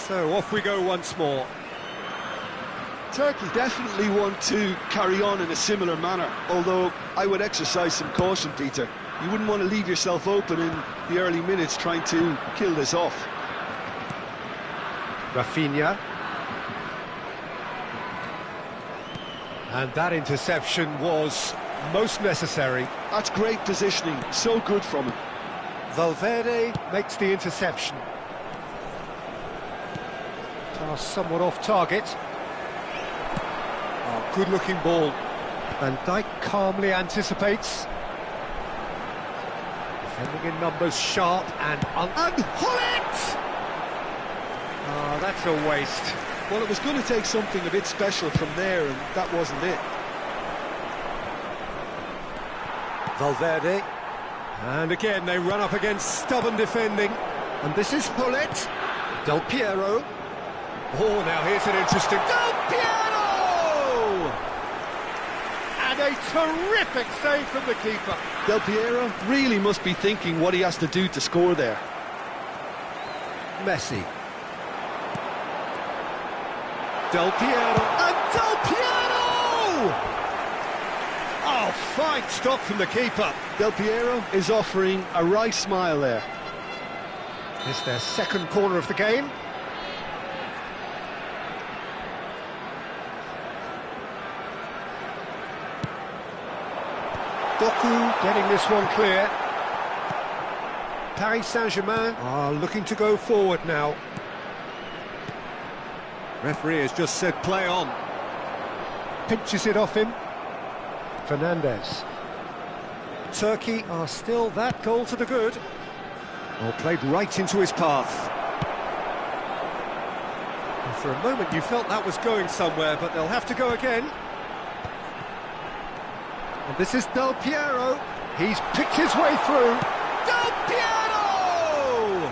So off we go once more. Turkey definitely want to carry on in a similar manner, although I would exercise some caution, Peter. You wouldn't want to leave yourself open in the early minutes trying to kill this off. Rafinha. And that interception was most necessary. That's great positioning, so good from him. Valverde makes the interception. Pass somewhat off target. Oh, good-looking ball. Van Dijk calmly anticipates. Defending in numbers, sharp and Gullit! Oh, that's a waste. Well, it was going to take something a bit special from there, and that wasn't it. Valverde. And again, they run up against stubborn defending. And this is Gullit. Del Piero. Oh, now here's an interesting... Del Piero! And a terrific save from the keeper. Del Piero really must be thinking what he has to do to score there. Messi. Del Piero. And Del Piero! Oh, fine stop from the keeper. Del Piero is offering a wry smile there. It's their second corner of the game. Doku getting this one clear. Paris Saint-Germain are looking to go forward now. Referee has just said play on. Pinches it off him. Fernandez. Turkey are still that goal to the good. Or played right into his path. And for a moment you felt that was going somewhere, but they'll have to go again. And this is Del Piero. He's picked his way through. Del Piero!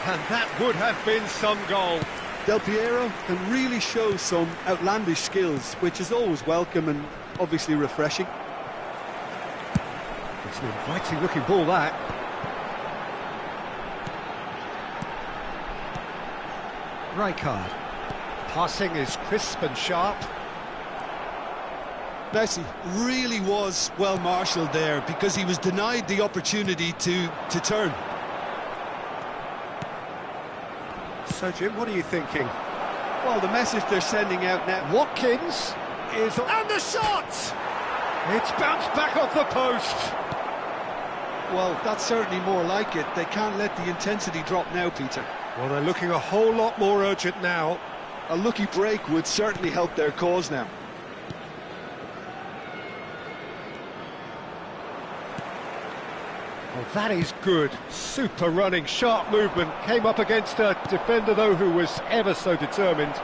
And that would have been some goal. Del Piero can really show some outlandish skills, which is always welcome and obviously refreshing. It's an inviting looking ball, that. Rijkaard. Passing is crisp and sharp. Messi really was well marshalled there because he was denied the opportunity to turn. So, Jim, what are you thinking? Well, the message they're sending out now... Watkins is... And the shot! It's bounced back off the post. Well, that's certainly more like it. They can't let the intensity drop now, Peter. Well, they're looking a whole lot more urgent now. A lucky break would certainly help their cause now. Well, that is good. Super running, sharp movement. Came up against a defender, though, who was ever so determined.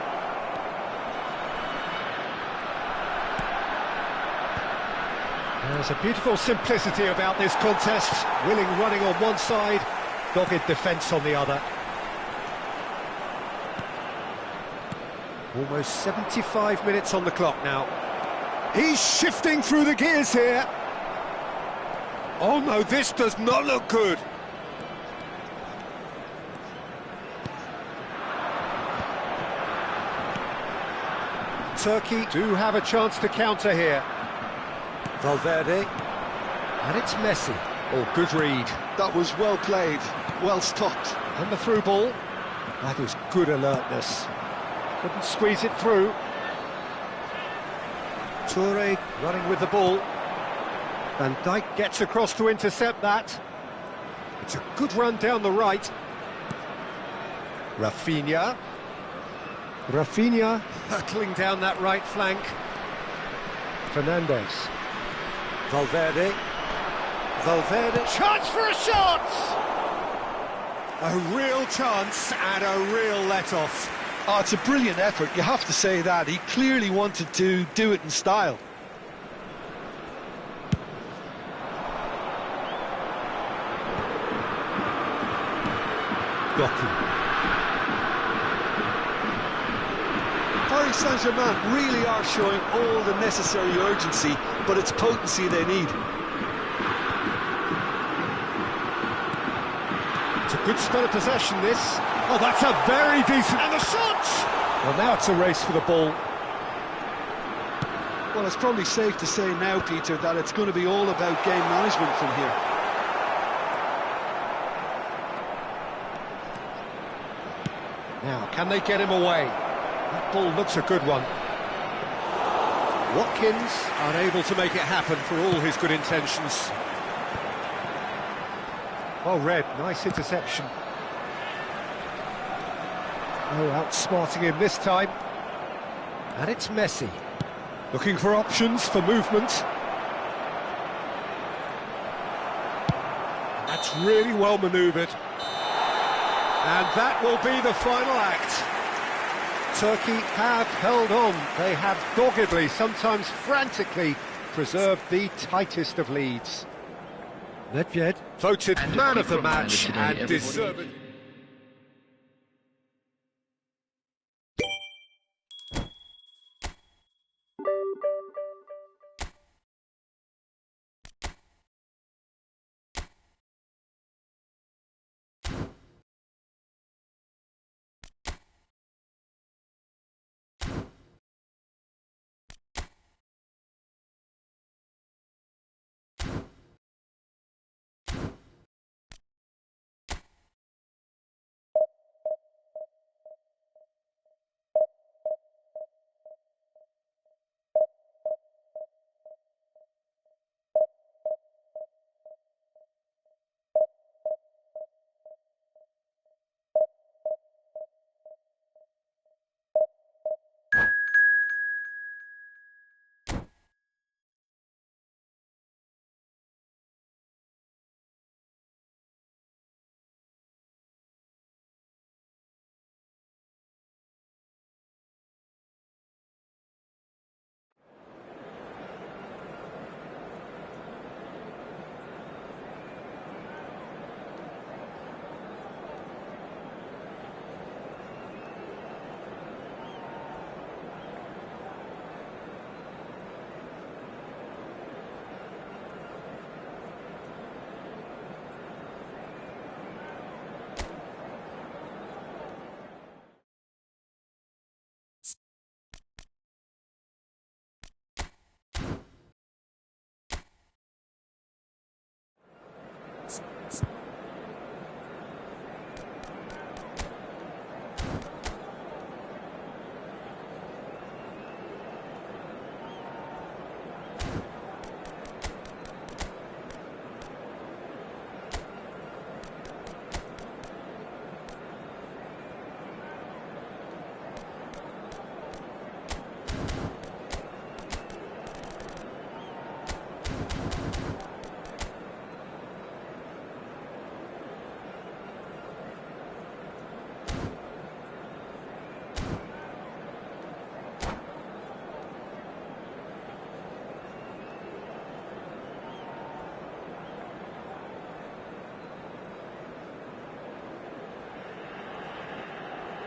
There's a beautiful simplicity about this contest. Willing running on one side, dogged defence on the other. Almost 75 minutes on the clock now. He's shifting through the gears here. Oh no, this does not look good. Turkey do have a chance to counter here. Valverde. And it's Messi. Oh, good read. That was well played, well stopped. And the through ball. That is good alertness. Couldn't squeeze it through. Toure running with the ball. Van Dijk gets across to intercept that. It's a good run down the right. Rafinha. Rafinha hurtling down that right flank. Fernandez. Valverde. Valverde. Chance for a shot! A real chance and a real let-off. Oh, it's a brilliant effort, you have to say that. He clearly wanted to do it in style. Doku. Paris Saint-Germain really are showing all the necessary urgency, but it's potency they need. To Good spell of possession, this. Oh, that's a very decent... And the shot! Well, now it's a race for the ball. Well, it's probably safe to say now, Peter, that it's going to be all about game management from here. Now, can they get him away? That ball looks a good one. Watkins unable to make it happen for all his good intentions. Well read, nice interception. Oh, outsmarting him this time. And it's Messi. Looking for options for movement. That's really well manoeuvred. And that will be the final act. Turkey have held on. They have doggedly, sometimes frantically, preserved the tightest of leads. Nedved voted man of the match and deserved.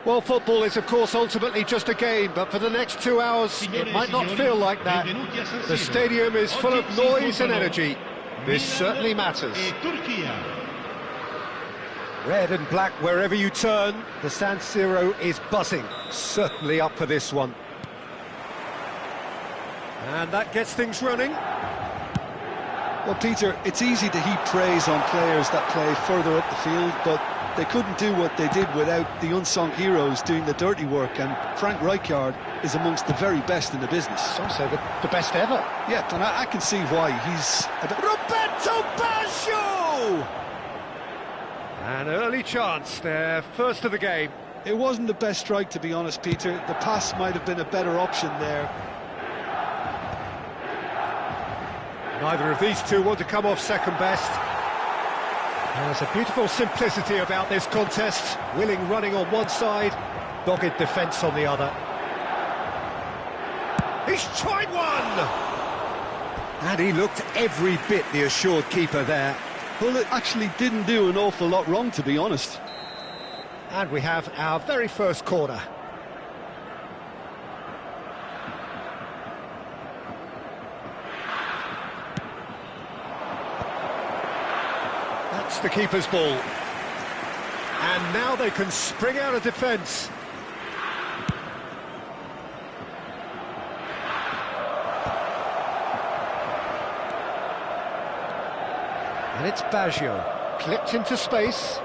Well, football is, of course, ultimately just a game, but for the next 2 hours, it might not feel like that. The stadium is full of noise and energy. This certainly matters. Red and black wherever you turn, the San Siro is buzzing. Certainly up for this one. And that gets things running. Well, Peter, it's easy to heap praise on players that play further up the field, but they couldn't do what they did without the unsung heroes doing the dirty work, and Frank Rijkaard is amongst the very best in the business. Some say the best ever. Yeah, and I can see why. He's... Roberto Baggio! An early chance there, first of the game. It wasn't the best strike, to be honest, Peter. The pass might have been a better option there. Neither of these two want to come off second best. There's a beautiful simplicity about this contest. Willing running on one side, dogged defence on the other. He's tried one! And he looked every bit the assured keeper there. Well, it actually didn't do an awful lot wrong, to be honest. And we have our very first corner. That's the keeper's ball. And now they can spring out of defence. And it's Baggio, clipped into space.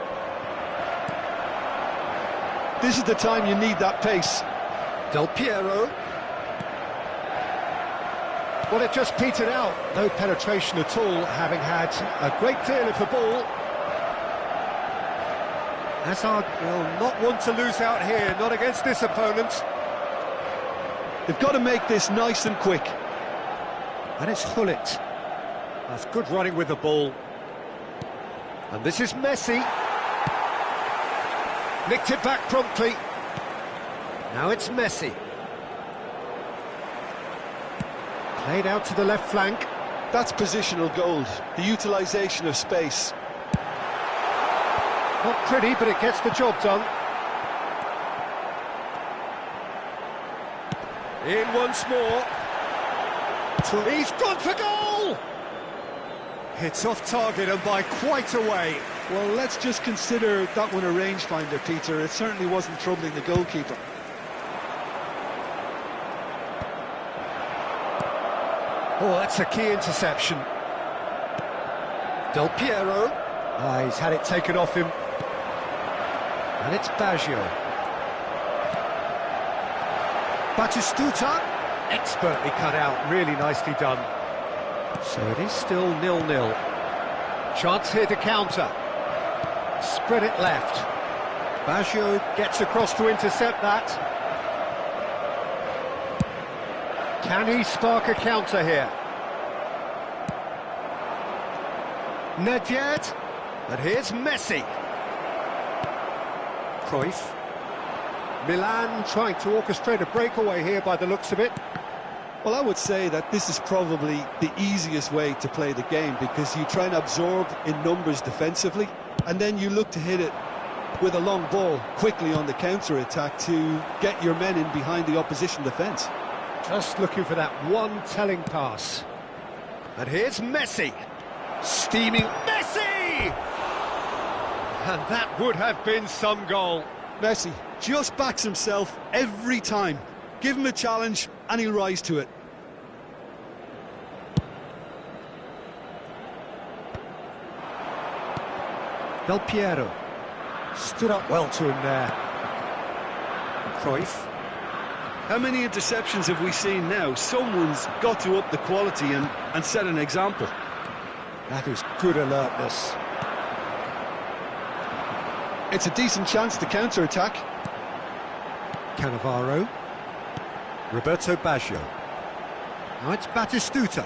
This is the time you need that pace. Del Piero. Well, it just petered out. No penetration at all, having had a great deal of the ball. Hazard will not want to lose out here, not against this opponent. They've got to make this nice and quick. And it's Hullet. That's good running with the ball. And this is Messi. Nicked it back promptly. Now it's Messi. Played out to the left flank. That's positional gold, the utilisation of space. Not pretty, but it gets the job done. In once more. He's gone for goal! It's off target and by quite a way. Well, let's just consider that one a rangefinder, Peter. It certainly wasn't troubling the goalkeeper. Oh, that's a key interception. Del Piero. He's had it taken off him. And it's Baggio. Batistuta. Expertly cut out, really nicely done. So it is still 0-0. Chance here to counter. Spread it left. Baggio gets across to intercept that. Can he spark a counter here? Nedved. And here's Messi. Cruyff. Milan trying to orchestrate a breakaway here by the looks of it. Well, I would say that this is probably the easiest way to play the game, because you try and absorb in numbers defensively, and then you look to hit it with a long ball quickly on the counter-attack to get your men in behind the opposition defence. Just looking for that one telling pass. And here's Messi. Steaming Messi! And that would have been some goal. Messi just backs himself every time. Give him a challenge and he'll rise to it. Del Piero stood up well to him there. Cruyff. How many interceptions have we seen now? Someone's got to up the quality and set an example. That is good alertness. It's a decent chance to counter-attack. Cannavaro. Roberto Baggio. Now it's Batistuta.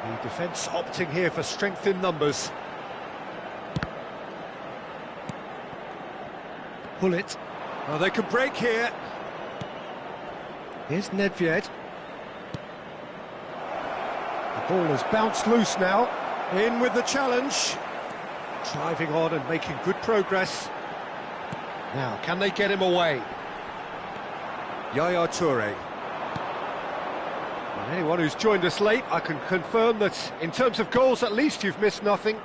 The defence opting here for strength in numbers. Hullet. Oh, they could break here. Here's Nedved. The ball has bounced loose now. In with the challenge. Driving on and making good progress. Now, can they get him away? Yaya Toure. And anyone who's joined us late, I can confirm that in terms of goals, at least you've missed nothing.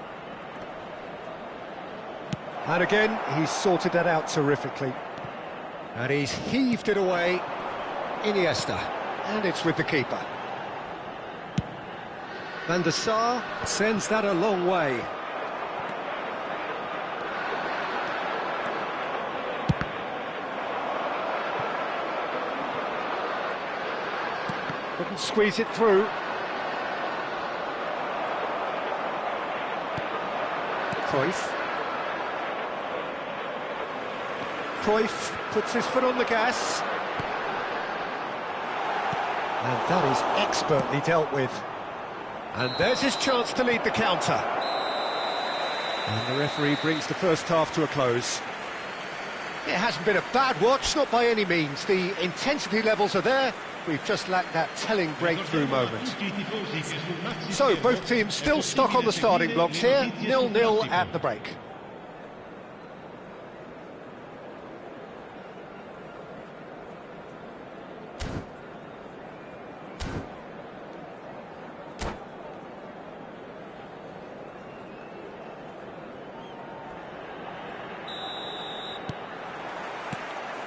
And again, he's sorted that out terrifically. And he's heaved it away. Iniesta. And it's with the keeper. Van der Sar sends that a long way. Couldn't squeeze it through. Cruyff. Cruyff puts his foot on the gas. And that is expertly dealt with. And there's his chance to lead the counter. And the referee brings the first half to a close. It hasn't been a bad watch, not by any means. The intensity levels are there. We've just lacked that telling breakthrough moment. So, both teams still stuck on the starting blocks here. 0-0 at the break.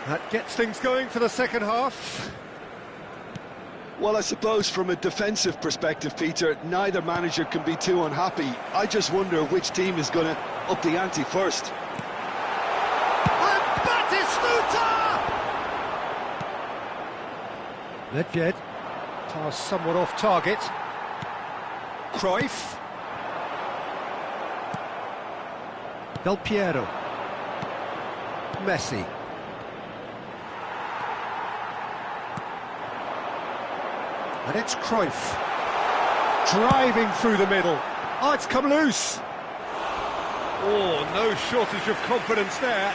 That gets things going for the second half. Well, I suppose from a defensive perspective, Peter, neither manager can be too unhappy. I just wonder which team is going to up the ante first. And Batistuta! Nedved, pass somewhat off target. Cruyff. Del Piero. Messi. And it's Cruyff, driving through the middle. Oh, it's come loose. Oh, no shortage of confidence there.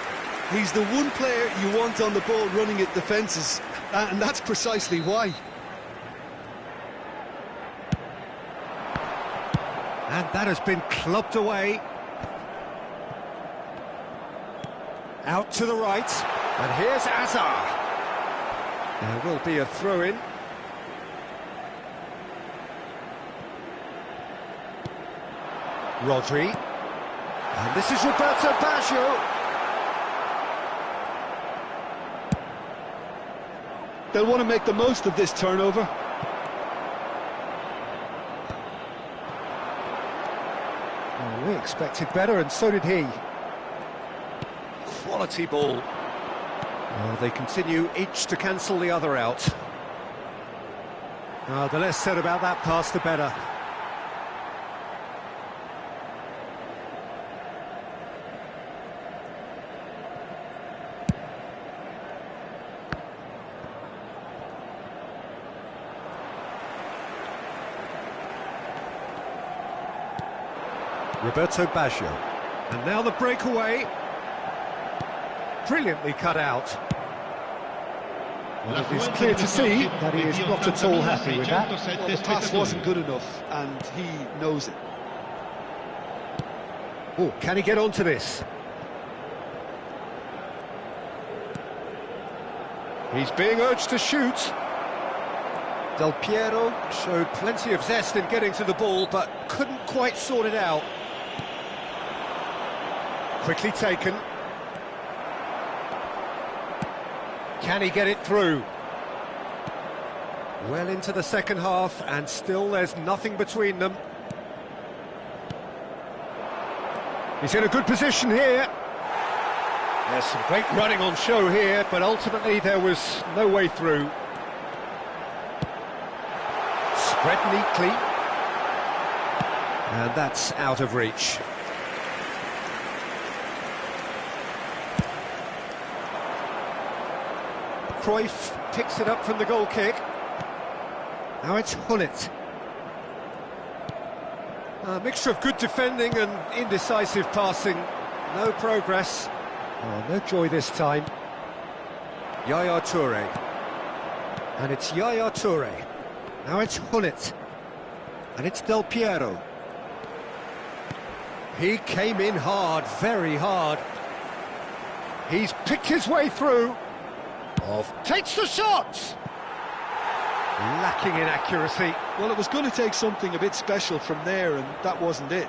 He's the one player you want on the ball running at defences, and that's precisely why. And that has been clubbed away. Out to the right, and here's Azar. There will be a throw-in. Rodri, and this is Roberto Baggio. They'll want to make the most of this turnover. Well, we expected better, and so did he. Quality ball. Well, they continue each to cancel the other out. The less said about that pass, the better. Roberto Baggio, and now the breakaway, brilliantly cut out. Well, it is clear to see that he is not at all happy with that. Well, the pass wasn't good enough, and he knows it. Oh, can he get onto this? He's being urged to shoot. Del Piero showed plenty of zest in getting to the ball, but couldn't quite sort it out. Quickly taken. Can he get it through? Well into the second half, and still there's nothing between them. He's in a good position here. There's some great running on show here, but ultimately there was no way through. Spread neatly. And that's out of reach. Cruyff picks it up from the goal kick. Now it's Hullet. A mixture of good defending and indecisive passing. No progress. Oh, no joy this time. Yaya Toure. And it's Yaya Toure. Now it's Hullet. And it's Del Piero. He came in hard, very hard. He's picked his way through. Takes the shot! Lacking in accuracy. Well, it was going to take something a bit special from there, and that wasn't it.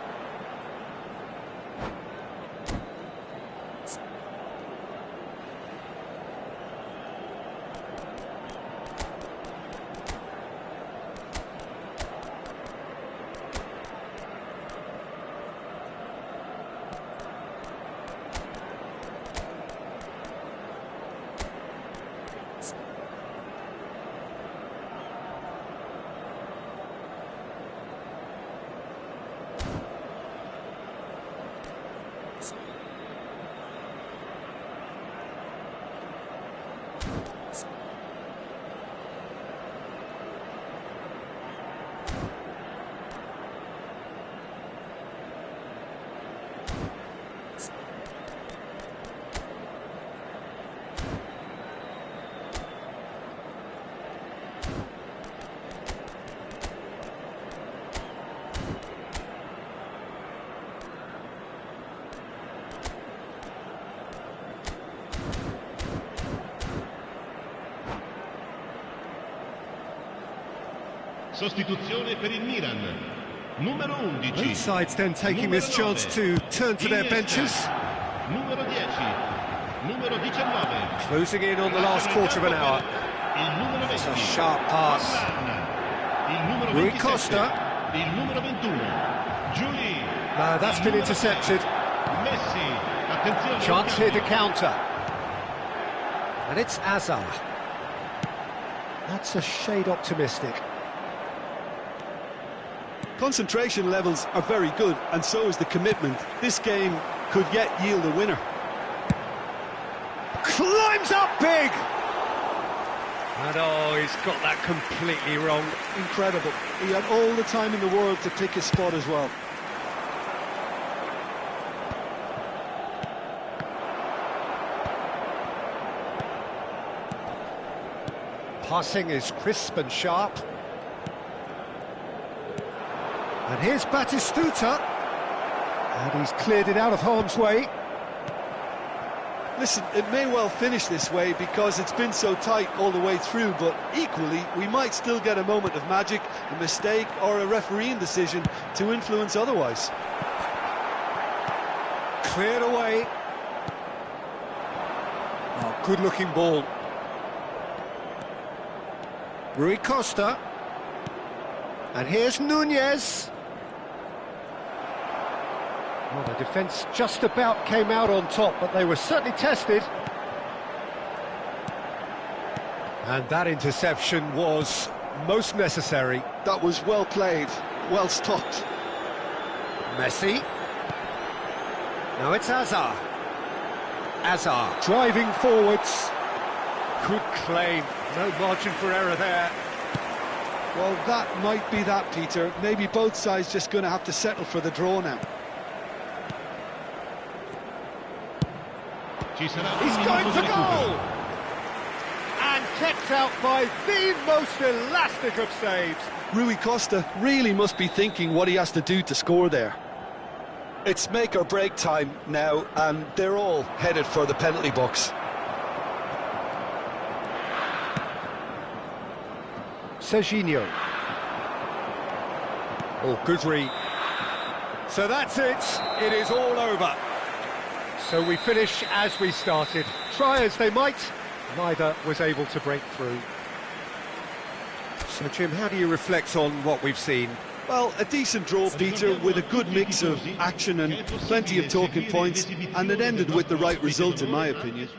Sostituzione per il Milan. Numero 11. Both sides then taking this chance to turn to their benches. Numero 10. Numero 19. Closing in on the last quarter of an hour. Il numero 20. It's a sharp pass. Il numero Rui 27. Costa. Il numero 21. Giuli. No, that's been intercepted. Messi. Attenzione. Chance here to counter. And it's Azar. That's a shade optimistic. Concentration levels are very good, and so is the commitment. This game could yet yield a winner. Climbs up big! And oh, he's got that completely wrong. Incredible. He had all the time in the world to pick his spot as well. Passing is crisp and sharp. And here's Batistuta. And he's cleared it out of harm's way. Listen, it may well finish this way because it's been so tight all the way through, but equally, we might still get a moment of magic, a mistake, or a refereeing decision to influence otherwise. Cleared away. Oh, good-looking ball. Rui Costa. And here's Nunez. Well, the defence just about came out on top, but they were certainly tested. And that interception was most necessary. That was well played, well stopped. Messi. Now it's Azar. Azar driving forwards. Good claim. No margin for error there. Well, that might be that, Peter. Maybe both sides just going to have to settle for the draw now. Ci sarà He's un going minuto for di goal! recupero. And kept out by the most elastic of saves. Rui Costa really must be thinking what he has to do to score there. It's make or break time now, and they're all headed for the penalty box. Serginho. Oh, good read. So that's it. It is all over. So we finish as we started. Try as they might, neither was able to break through. So, Jim, how do you reflect on what we've seen? Well, a decent draw, Peter, with a good mix of action and plenty of talking points, and it ended with the right result, in my opinion.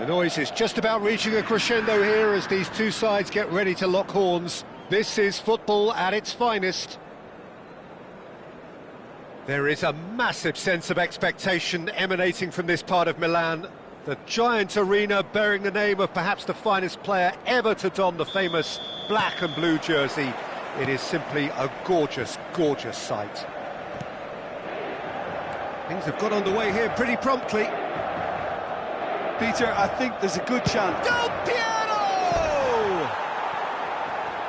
The noise is just about reaching a crescendo here as these two sides get ready to lock horns. This is football at its finest. There is a massive sense of expectation emanating from this part of Milan. The giant arena bearing the name of perhaps the finest player ever to don the famous black and blue jersey. It is simply a gorgeous, gorgeous sight. Things have got underway here pretty promptly. Peter, I think there's a good chance. Del Piero!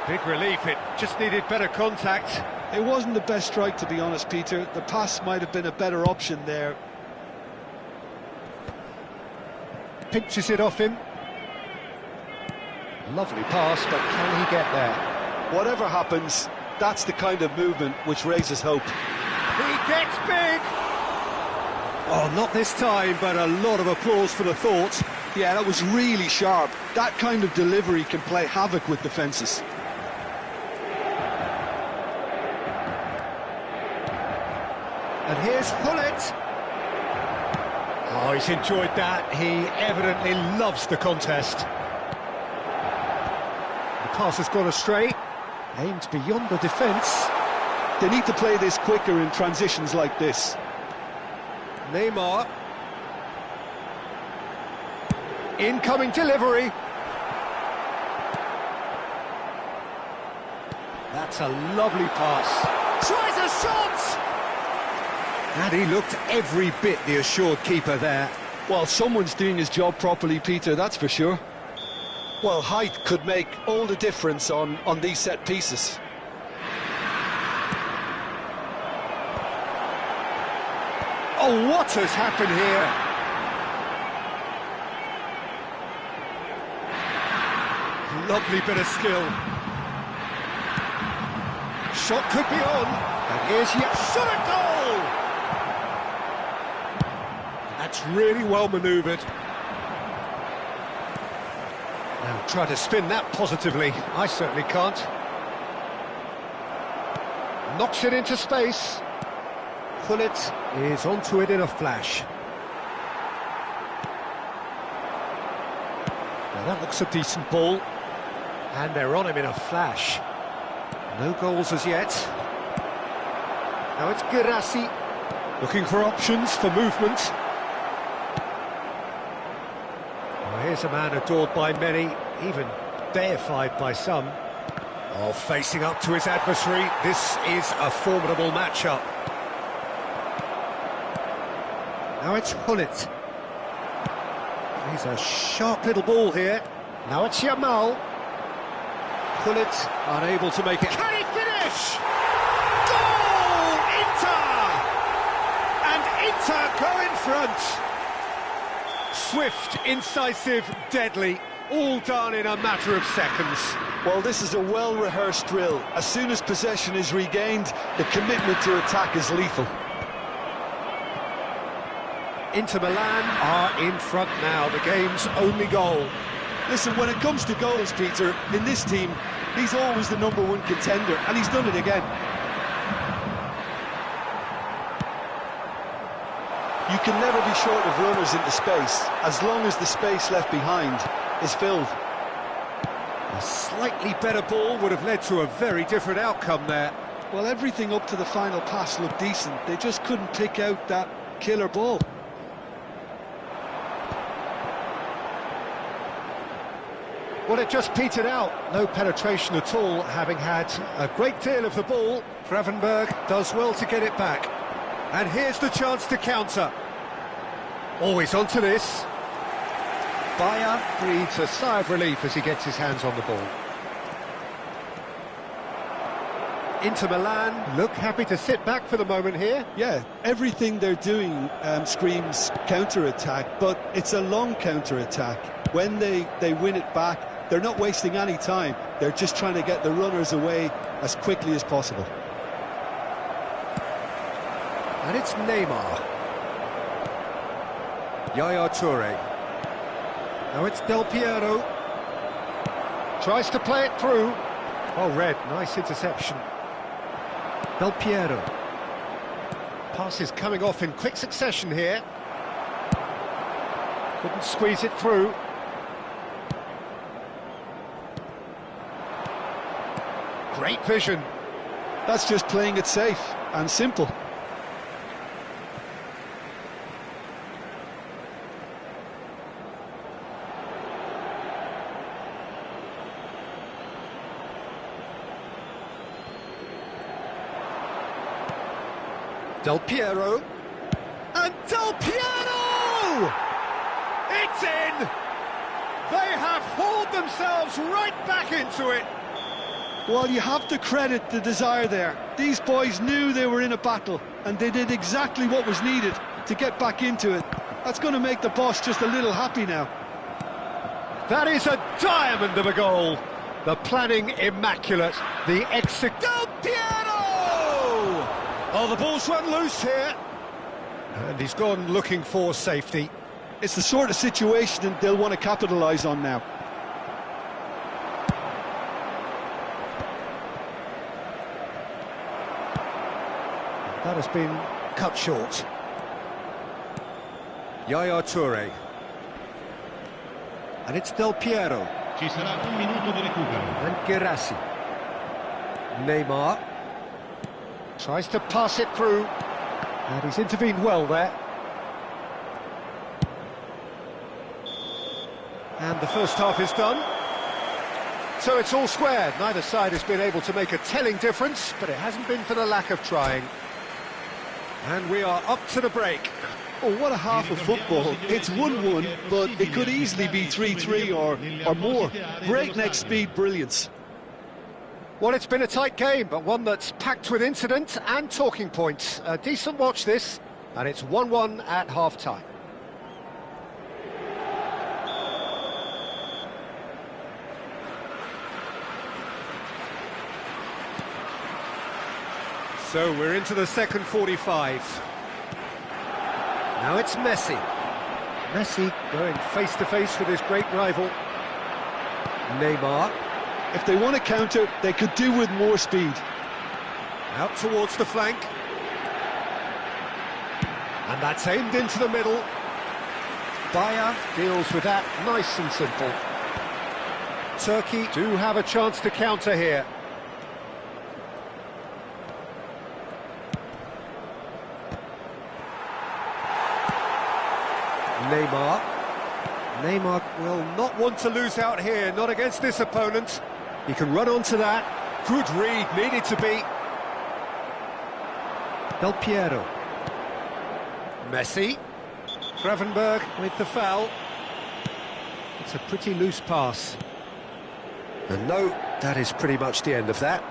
Big relief, it just needed better contact. It wasn't the best strike, to be honest, Peter. The pass might have been a better option there. Pinches it off him. Lovely pass, but can he get there? Whatever happens, that's the kind of movement which raises hope. He gets big! Oh, not this time, but a lot of applause for the thought. Yeah, that was really sharp. That kind of delivery can play havoc with defences. And here's Hullet. Oh, he's enjoyed that. He evidently loves the contest. The pass has gone astray. Aimed beyond the defence. They need to play this quicker in transitions like this. Neymar. Incoming delivery. That's a lovely pass. Tries a shot! And he looked every bit the assured keeper there. Well, someone's doing his job properly, Peter, that's for sure. Well, height could make all the difference on these set pieces. Oh, what has happened here? Lovely bit of skill. Shot could be on. And here's yet shot at goal! That's really well manoeuvred. Now try to spin that positively. I certainly can't. Knocks it into space. Hullet is onto it in a flash. Now that looks a decent ball. And they're on him in a flash. No goals as yet. Now it's Girassi, looking for options for movement. Well, here's a man adored by many, even deified by some. Oh, facing up to his adversary, this is a formidable matchup. Now it's Hullet. He's a sharp little ball here. Now it's Yamal. Hullet unable to make it. Can he finish? Goal! Inter! And Inter go in front. Swift, incisive, deadly, all done in a matter of seconds. Well, this is a well-rehearsed drill. As soon as possession is regained, the commitment to attack is lethal. Inter Milan are in front now, the game's only goal. Listen, when it comes to goals, Peter, in this team, he's always the #1 contender, and he's done it again. You can never be short of runners into space, as long as the space left behind is filled. A slightly better ball would have led to a very different outcome there. Well, everything up to the final pass looked decent. They just couldn't pick out that killer ball. Well, it just petered out. No penetration at all, having had a great deal of the ball. Gravenberg does well to get it back. And here's the chance to counter. Always onto this. Bayer breathes a sigh of relief as he gets his hands on the ball. Inter Milan look happy to sit back for the moment here. Yeah, everything they're doing screams counter-attack, but it's a long counter-attack. When they win it back, they're not wasting any time. They're just trying to get the runners away as quickly as possible. And it's Neymar. Yaya Toure. Now it's Del Piero. Tries to play it through. Oh, Red, nice interception. Del Piero. Passes coming off in quick succession here. Couldn't squeeze it through. Great vision. That's just playing it safe and simple. Del Piero. And Del Piero! It's in! They have hauled themselves right back into it. Well, you have to credit the desire there. These boys knew they were in a battle, and they did exactly what was needed to get back into it. That's going to make the boss just a little happy now. That is a diamond of a goal. The planning immaculate. The exit. Del Piero! Oh, the ball's run loose here. And he's gone looking for safety. It's the sort of situation they'll want to capitalise on now. That has been cut short. Yaya Toure. And it's Del Piero. Ci sarà un minuto di recupero. And Guirassy. Neymar. Tries to pass it through. And he's intervened well there. And the first half is done. So it's all square. Neither side has been able to make a telling difference, but it hasn't been for the lack of trying. And we are up to the break. Oh, what a half of football. It's 1-1, but it could easily be 3-3 or more. Breakneck speed brilliance. Well, it's been a tight game, but one that's packed with incident and talking points. A decent watch this, and it's 1-1 at half-time. So we're into the second 45. Now it's Messi. Messi going face-to-face with his great rival. Neymar. If they want to counter, they could do with more speed. Out towards the flank. And that's aimed into the middle. Bayer deals with that nice and simple. Turkey do have a chance to counter here. Neymar. Neymar will not want to lose out here, not against this opponent. He can run onto that. Good read, needed to be. Del Piero. Messi. Gravenberg with the foul. It's a pretty loose pass. And no, that is pretty much the end of that.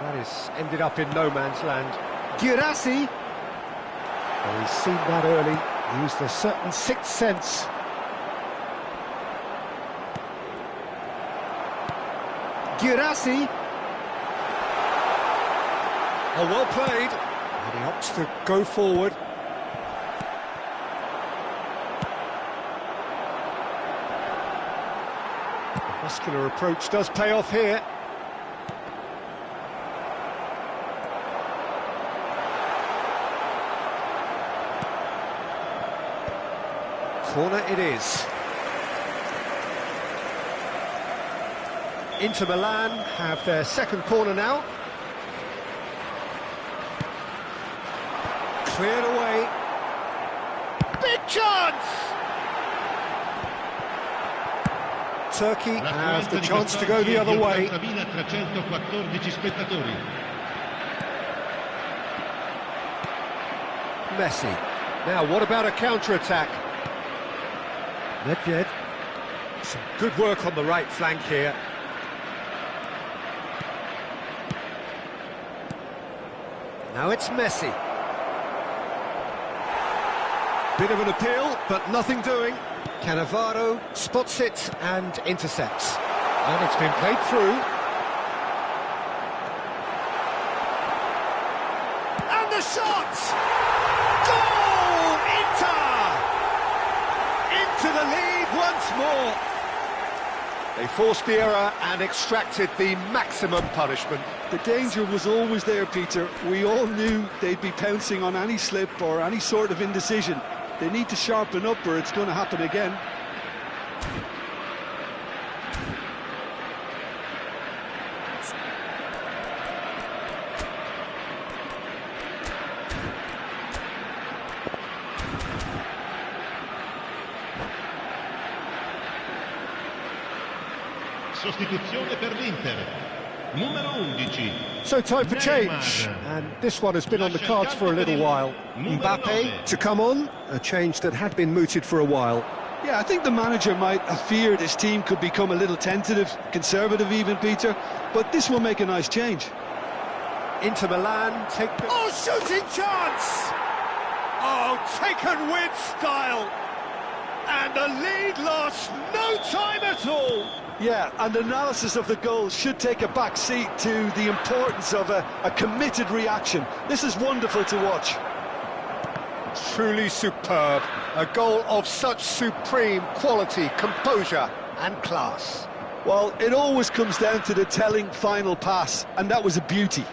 That is ended up in no man's land. Guirassy. Oh, he's seen that early, used a certain sixth sense. Guirassy. Oh, well played. And he opts to go forward. The muscular approach does pay off here. Corner it is. Inter Milan have their second corner now. Cleared away. Big chance! Turkey has the chance to go the other way. Messi. Now, what about a counter-attack? Nedved. Some good work on the right flank here. Now it's Messi. Bit of an appeal, but nothing doing. Cannavaro spots it and intercepts. And it's been played through. And the shot! Goal! Inter! Into the lead once more. They forced the error and extracted the maximum punishment. The danger was always there, Peter. We all knew they'd be pouncing on any slip or any sort of indecision. They need to sharpen up or it's going to happen again. Sostituzione per l'Inter. Numero 11. So time for change, and this one has been on the cards for a little while. Mbappe to come on, a change that had been mooted for a while. Yeah, I think the manager might have feared his team could become a little tentative, conservative even, Peter, but this will make a nice change. Inter Milan take the... Oh, shooting chance! Oh, taken with style! And the lead lost no time at all! Yeah, and analysis of the goal should take a back seat to the importance of a committed reaction. This is wonderful to watch. Truly superb. A goal of such supreme quality, composure and class. Well, it always comes down to the telling final pass, and that was a beauty.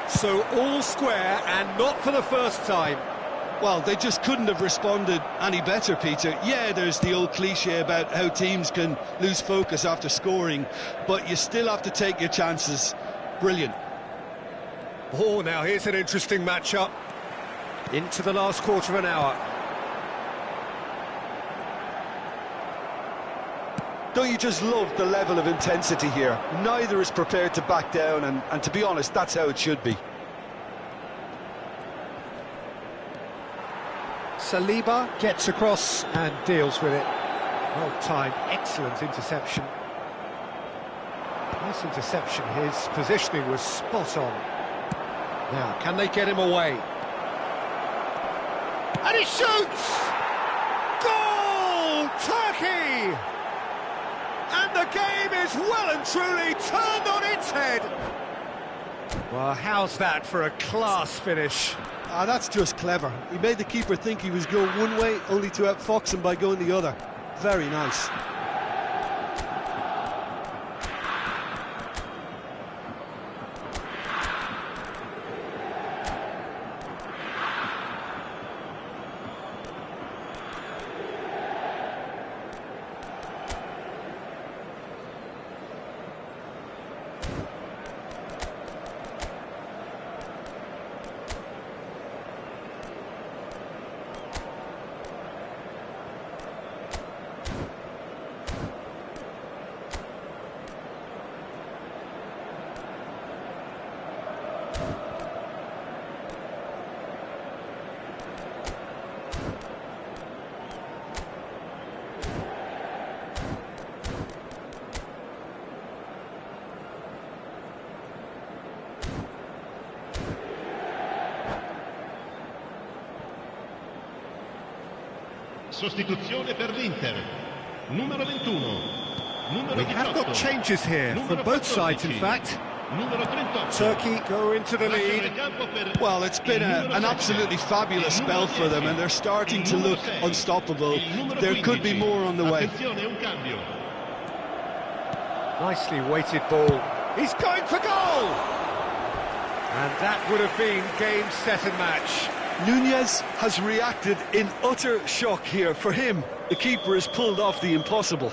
So all square, and not for the first time. Well, they just couldn't have responded any better, Peter. Yeah, there's the old cliche about how teams can lose focus after scoring, but you still have to take your chances. Brilliant. Oh, now here's an interesting matchup. Into the last quarter of an hour. Don't you just love the level of intensity here? Neither is prepared to back down, and to be honest, that's how it should be. Saliba gets across and deals with it. Well timed, excellent interception. Nice interception, his positioning was spot on. Now, can they get him away? And he shoots! Goal! Turkey! And the game is well and truly turned on its head. Well, how's that for a class finish? Ah, that's just clever. He made the keeper think he was going one way, only to outfox him by going the other. Very nice. Sostituzione per l'Inter. Numero 21. Numero We have got 18. changes here for both sides, in fact. Numero 38. Turkey go into the lead. Well, it's been an absolutely fabulous spell for them, and they're starting to look unstoppable. There could be more on the way. Attenzione, un cambio. Nicely weighted ball. He's going for goal! And that would have been game, set and match. Nunez has reacted in utter shock here. For him, the keeper has pulled off the impossible.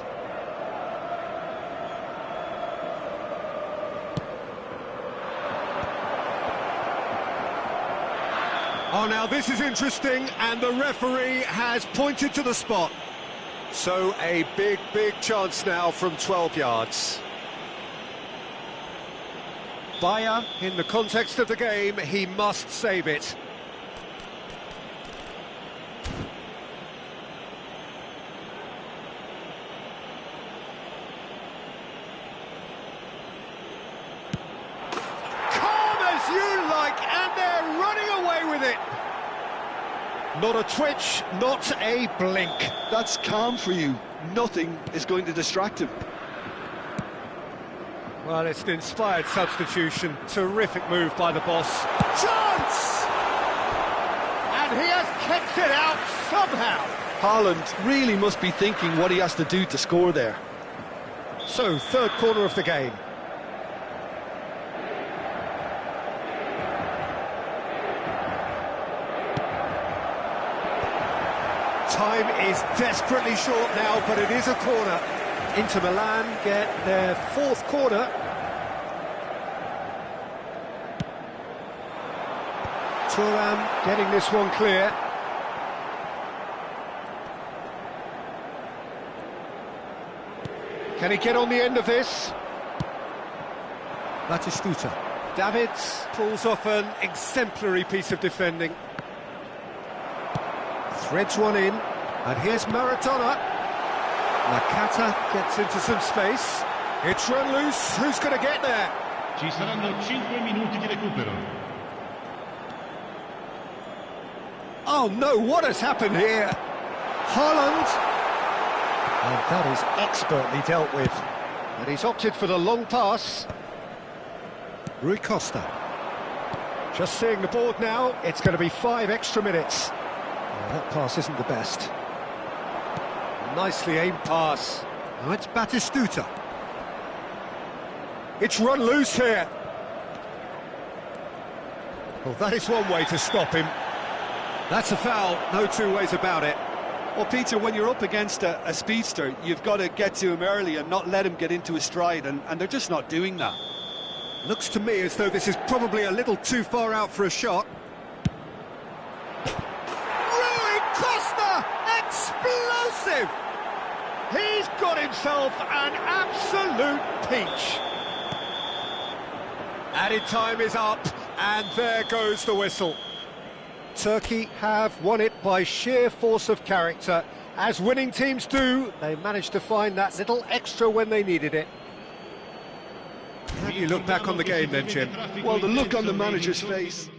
Oh, now this is interesting, and the referee has pointed to the spot. So a big, big chance now from 12 yards. Bayer, in the context of the game, he must save it. And they're running away with it. Not a twitch, not a blink. That's calm for you. Nothing is going to distract him. Well, it's an inspired substitution. Terrific move by the boss. Chance! And he has kept it out somehow. Haaland really must be thinking what he has to do to score there. So, third corner of the game. Time is desperately short now, but it is a corner. Inter Milan get their fourth corner. Thuram getting this one clear. Can he get on the end of this? Batistuta. Davids pulls off an exemplary piece of defending. Threads one in, and here's Maradona. Nakata gets into some space. It's run loose, who's going to get there? Ci saranno 5 minuti di recupero. Oh no, what has happened here? Haaland. And that is expertly dealt with. And he's opted for the long pass. Rui Costa. Just seeing the board now, it's going to be 5 extra minutes. That pass isn't the best. Nicely aimed pass. Now it's Batistuta. It's run loose here. Well, that is one way to stop him. That's a foul, no two ways about it. Well, Peter, when you're up against a speedster, you've got to get to him early and not let him get into a stride, and they're just not doing that. Looks to me as though this is probably a little too far out for a shot. Rui Costa! Explosive! He's got himself an absolute peach. Added time is up, and there goes the whistle. Turkey have won it by sheer force of character. As winning teams do, they managed to find that little extra when they needed it. How do you look back on the game then, Jim? Well, the look on the manager's face